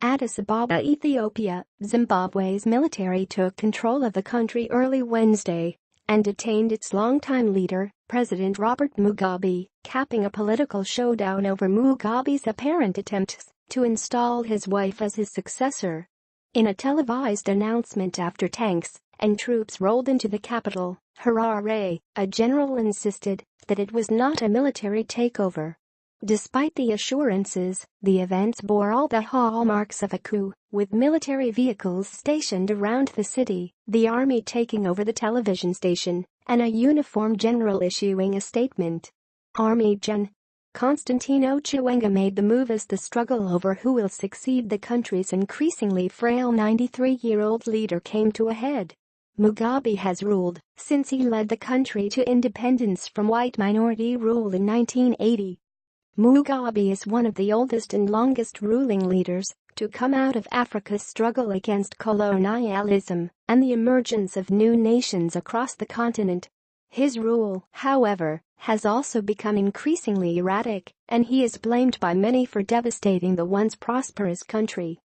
Addis Ababa, Ethiopia. Zimbabwe's military took control of the country early Wednesday and detained its longtime leader, President Robert Mugabe, capping a political showdown over Mugabe's apparent attempts to install his wife as his successor. In a televised announcement after tanks and troops rolled into the capital, Harare, a general insisted that it was not a military takeover. Despite the assurances, the events bore all the hallmarks of a coup, with military vehicles stationed around the city, the army taking over the television station, and a uniformed general issuing a statement. Army Gen. Constantino Chiwenga made the move as the struggle over who will succeed the country's increasingly frail 93-year-old leader came to a head. Mugabe has ruled since he led the country to independence from white minority rule in 1980. Mugabe is one of the oldest and longest ruling leaders to come out of Africa's struggle against colonialism and the emergence of new nations across the continent. His rule, however, has also become increasingly erratic, and he is blamed by many for devastating the once prosperous country.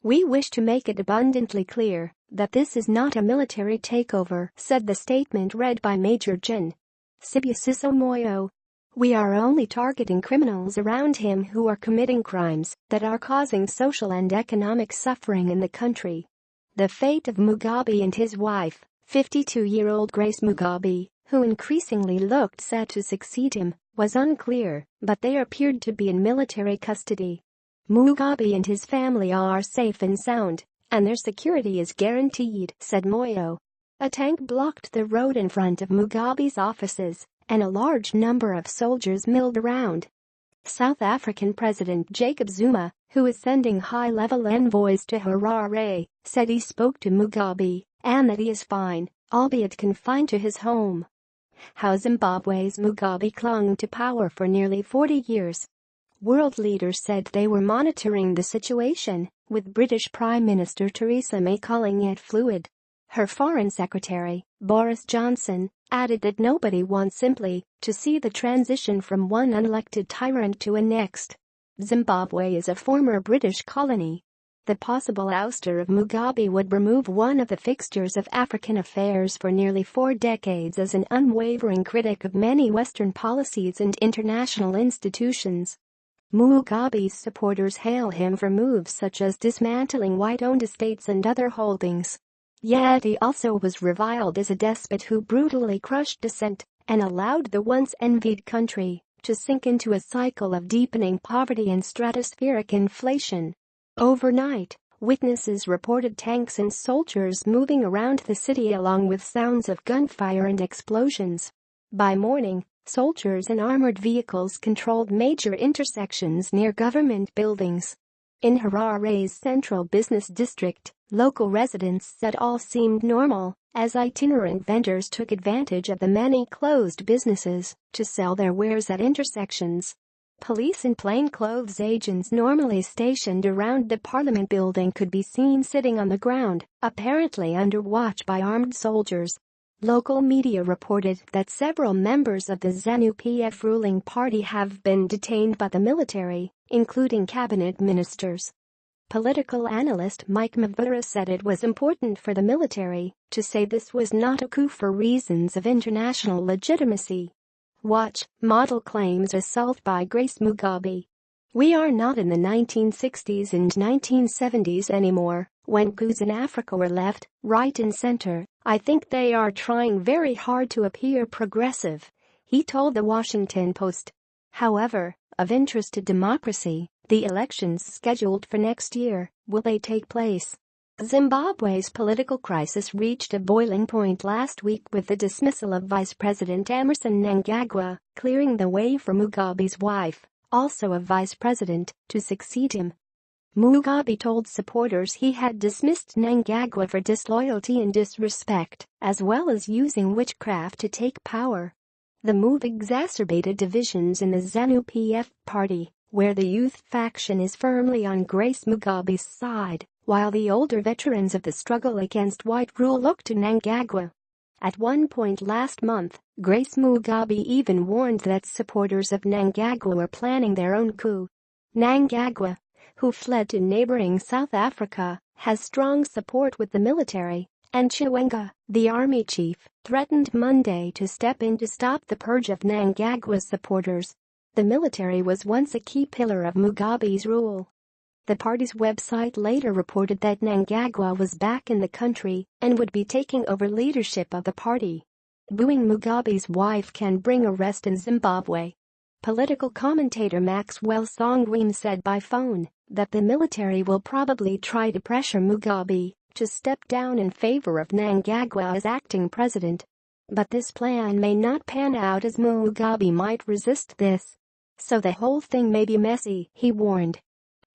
"We wish to make it abundantly clear that this is not a military takeover," said the statement read by Major Gen. Sibusiso Moyo. "We are only targeting criminals around him who are committing crimes that are causing social and economic suffering in the country." The fate of Mugabe and his wife, 52-year-old Grace Mugabe, who increasingly looked set to succeed him, was unclear, but they appeared to be in military custody. "Mugabe and his family are safe and sound, and their security is guaranteed," said Moyo. A tank blocked the road in front of Mugabe's offices, and a large number of soldiers milled around. South African President Jacob Zuma, who is sending high-level envoys to Harare, said he spoke to Mugabe and that he is fine, albeit confined to his home. How Zimbabwe's Mugabe clung to power for nearly 40 years. World leaders said they were monitoring the situation, with British Prime Minister Theresa May calling it fluid. Her Foreign Secretary, Boris Johnson, added that nobody wants simply to see the transition from one unelected tyrant to a next. Zimbabwe is a former British colony. The possible ouster of Mugabe would remove one of the fixtures of African affairs for nearly 4 decades as an unwavering critic of many Western policies and international institutions. Mugabe's supporters hail him for moves such as dismantling white-owned estates and other holdings. Yet he also was reviled as a despot who brutally crushed dissent and allowed the once envied country to sink into a cycle of deepening poverty and stratospheric inflation. Overnight, witnesses reported tanks and soldiers moving around the city along with sounds of gunfire and explosions. By morning, soldiers in armored vehicles controlled major intersections near government buildings. In Harare's central business district, local residents said all seemed normal, as itinerant vendors took advantage of the many closed businesses to sell their wares at intersections. Police and plainclothes agents normally stationed around the parliament building could be seen sitting on the ground, apparently under watch by armed soldiers. Local media reported that several members of the ZANU-PF ruling party have been detained by the military, including cabinet ministers. Political analyst Mike Mavura said it was important for the military to say this was not a coup for reasons of international legitimacy. Watch, model claims assault by Grace Mugabe. "We are not in the 1960s and 1970s anymore, when coups in Africa were left, right and center. I think they are trying very hard to appear progressive," he told the Washington Post. However, of interest to democracy, the elections scheduled for next year, will they take place? Zimbabwe's political crisis reached a boiling point last week with the dismissal of Vice President Emmerson Mnangagwa, clearing the way for Mugabe's wife, also a vice president, to succeed him. Mugabe told supporters he had dismissed Mnangagwa for disloyalty and disrespect, as well as using witchcraft to take power. The move exacerbated divisions in the ZANU-PF party, where the youth faction is firmly on Grace Mugabe's side, while the older veterans of the struggle against white rule look to Mnangagwa. At one point last month, Grace Mugabe even warned that supporters of Mnangagwa were planning their own coup. Mnangagwa, who fled to neighboring South Africa, has strong support with the military, and Chiwenga, the army chief, threatened Monday to step in to stop the purge of Mnangagwa's supporters. The military was once a key pillar of Mugabe's rule. The party's website later reported that Mnangagwa was back in the country and would be taking over leadership of the party. Booing Mugabe's wife can bring arrest in Zimbabwe. Political commentator Maxwell Songwim said by phone that the military will probably try to pressure Mugabe to step down in favor of Mnangagwa as acting president. But this plan may not pan out as Mugabe might resist this. So the whole thing may be messy, he warned.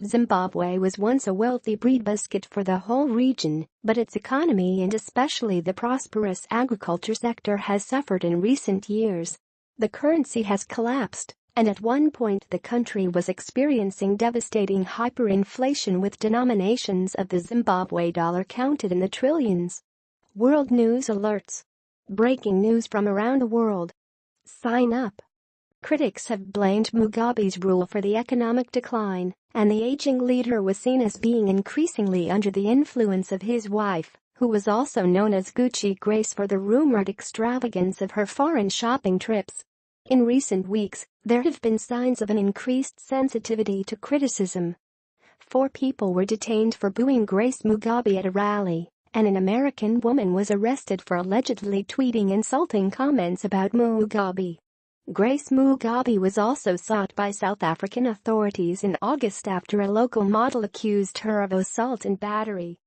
Zimbabwe was once a wealthy breadbasket for the whole region, but its economy and especially the prosperous agriculture sector has suffered in recent years. The currency has collapsed, and at one point the country was experiencing devastating hyperinflation with denominations of the Zimbabwe dollar counted in the trillions. World News alerts. Breaking news from around the world. Sign up. Critics have blamed Mugabe's rule for the economic decline, and the aging leader was seen as being increasingly under the influence of his wife, who was also known as Gucci Grace for the rumored extravagance of her foreign shopping trips. In recent weeks, there have been signs of an increased sensitivity to criticism. 4 people were detained for booing Grace Mugabe at a rally, and an American woman was arrested for allegedly tweeting insulting comments about Mugabe. Grace Mugabe was also sought by South African authorities in August after a local model accused her of assault and battery.